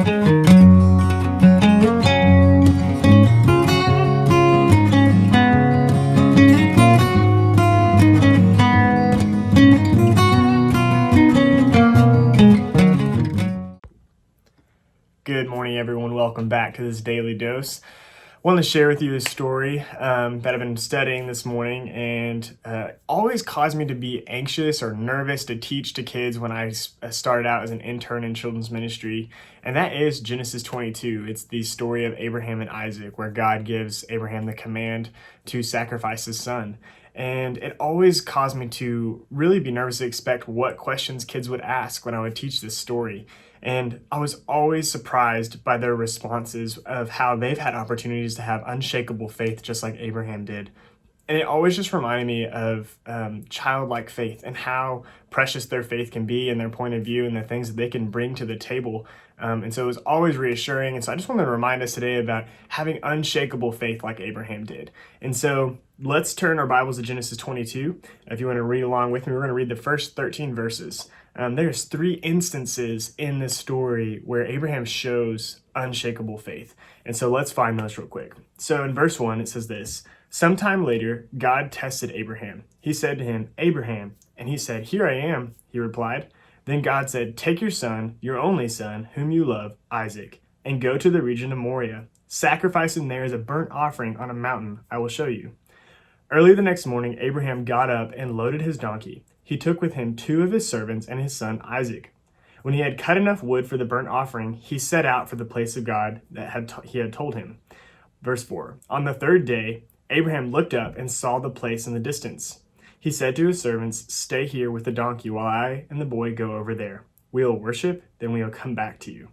Good morning, everyone. Welcome back to this daily dose. I want to share with you a story that I've been studying this morning, and always caused me to be anxious or nervous to teach to kids when I started out as an intern in children's ministry, and that is Genesis 22. It's the story of Abraham and Isaac, where God gives Abraham the command to sacrifice his son. And it always caused me to really be nervous to expect what questions kids would ask when I would teach this story. And I was always surprised by their responses of how they've had opportunities to have unshakable faith, just like Abraham did. And it always just reminded me of childlike faith and how precious their faith can be and their point of view and the things that they can bring to the table. And so it was always reassuring. And so I just wanted to remind us today about having unshakable faith like Abraham did. And so let's turn our Bibles to Genesis 22. If you want to read along with me, we're going to read the first 13 verses. There's 3 instances in this story where Abraham shows unshakable faith. And so let's find those real quick. So in verse 1, it says this: "Sometime later, God tested Abraham. He said to him, 'Abraham.' And he said, 'Here I am,' he replied. Then God said, 'Take your son, your only son, whom you love, Isaac, and go to the region of Moriah. Sacrifice him there as a burnt offering on a mountain I will show you.' Early the next morning, Abraham got up and loaded his donkey. He took with him 2 of his servants and his son Isaac. When he had cut enough wood for the burnt offering, he set out for the place of God that he had told him." Verse 4, "On the 3rd day, Abraham looked up and saw the place in the distance. He said to his servants, 'Stay here with the donkey while I and the boy go over there. We will worship, then we will come back to you.'"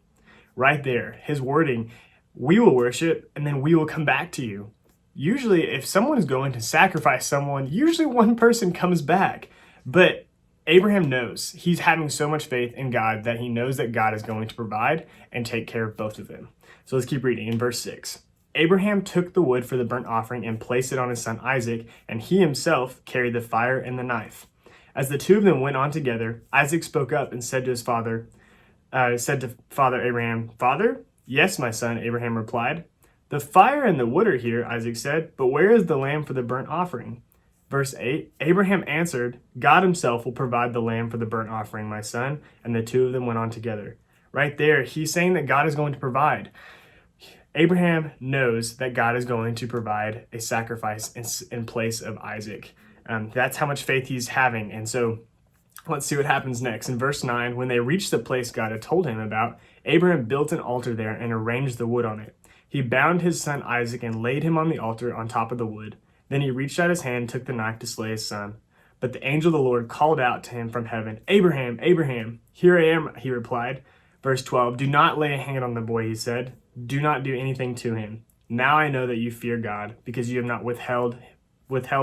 Right there, his wording, "We will worship, and then we will come back to you." Usually, if someone is going to sacrifice someone, usually one person comes back. But Abraham knows he's having so much faith in God that he knows that God is going to provide and take care of both of them. So let's keep reading in verse 6. "Abraham took the wood for the burnt offering and placed it on his son Isaac, and he himself carried the fire and the knife. As the 2 of them went on together, Isaac spoke up and said to Father Abraham, 'Father?' 'Yes, my son,' Abraham replied. 'The fire and the wood are here,' Isaac said, 'but where is the lamb for the burnt offering?' Verse 8, "Abraham answered, 'God himself will provide the lamb for the burnt offering, my son.' And the 2 of them went on together." Right there, he's saying that God is going to provide. Abraham knows that God is going to provide a sacrifice in place of Isaac. That's how much faith he's having. And so let's see what happens next. In verse 9, when they reached the place God had told him about, Abraham built an altar there and arranged the wood on it. He bound his son Isaac and laid him on the altar on top of the wood. Then he reached out his hand and took the knife to slay his son. But the angel of the Lord called out to him from heaven, 'Abraham, Abraham.' 'Here I am,' he replied." Verse 12, "Do not lay a hand on the boy," he said. "Do not do anything to him. Now I know that you fear God, because you have not withheld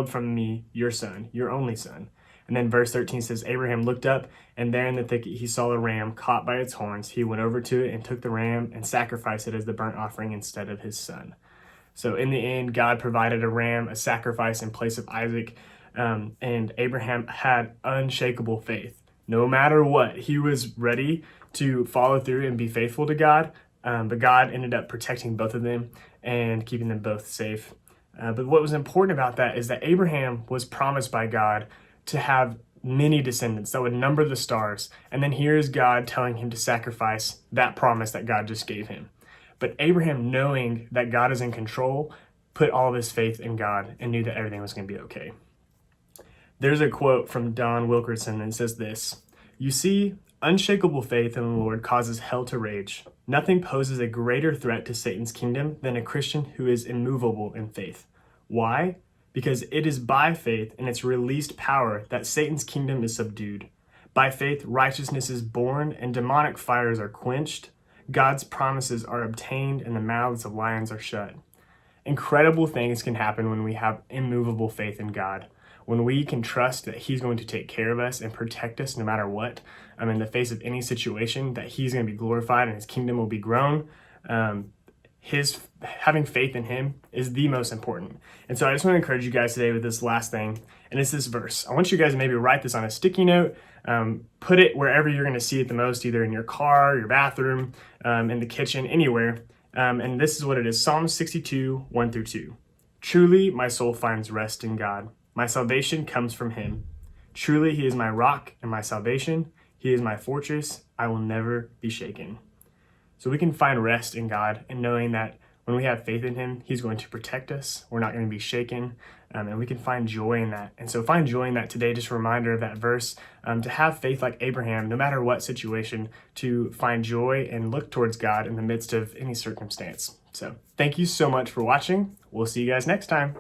from me your son, your only son." And then verse 13 says, "Abraham looked up, and there in the thicket he saw a ram caught by its horns. He went over to it and took the ram and sacrificed it as the burnt offering instead of his son." So in the end, God provided a ram, a sacrifice in place of Isaac, and Abraham had unshakable faith. No matter what, he was ready to follow through and be faithful to God, but God ended up protecting both of them and keeping them both safe. But what was important about that is that Abraham was promised by God to have many descendants that would number the stars, and then here's God telling him to sacrifice that promise that God just gave him. But Abraham, knowing that God is in control, put all of his faith in God and knew that everything was going to be okay. There's a quote from Don Wilkerson that says this: "You see, unshakable faith in the Lord causes hell to rage. Nothing poses a greater threat to Satan's kingdom than a Christian who is immovable in faith. Why? Because it is by faith and its released power that Satan's kingdom is subdued. By faith, righteousness is born and demonic fires are quenched. God's promises are obtained and the mouths of lions are shut." Incredible things can happen when we have immovable faith in God. When we can trust that he's going to take care of us and protect us no matter what, in the face of any situation, that he's going to be glorified and his kingdom will be grown. having faith in him is the most important. And so I just want to encourage you guys today with this last thing, and it's this verse. I want you guys to maybe write this on a sticky note, put it wherever you're going to see it the most, either in your car, your bathroom, in the kitchen, anywhere. And this is what it is: Psalm 62, 1-2. Truly, my soul finds rest in God. My salvation comes from him. Truly, he is my rock and my salvation. He is my fortress. I will never be shaken. So we can find rest in God and knowing that when we have faith in him, he's going to protect us. We're not going to be shaken, and we can find joy in that. And so find joy in that today, just a reminder of that verse, to have faith like Abraham, no matter what situation, to find joy and look towards God in the midst of any circumstance. So thank you so much for watching. We'll see you guys next time.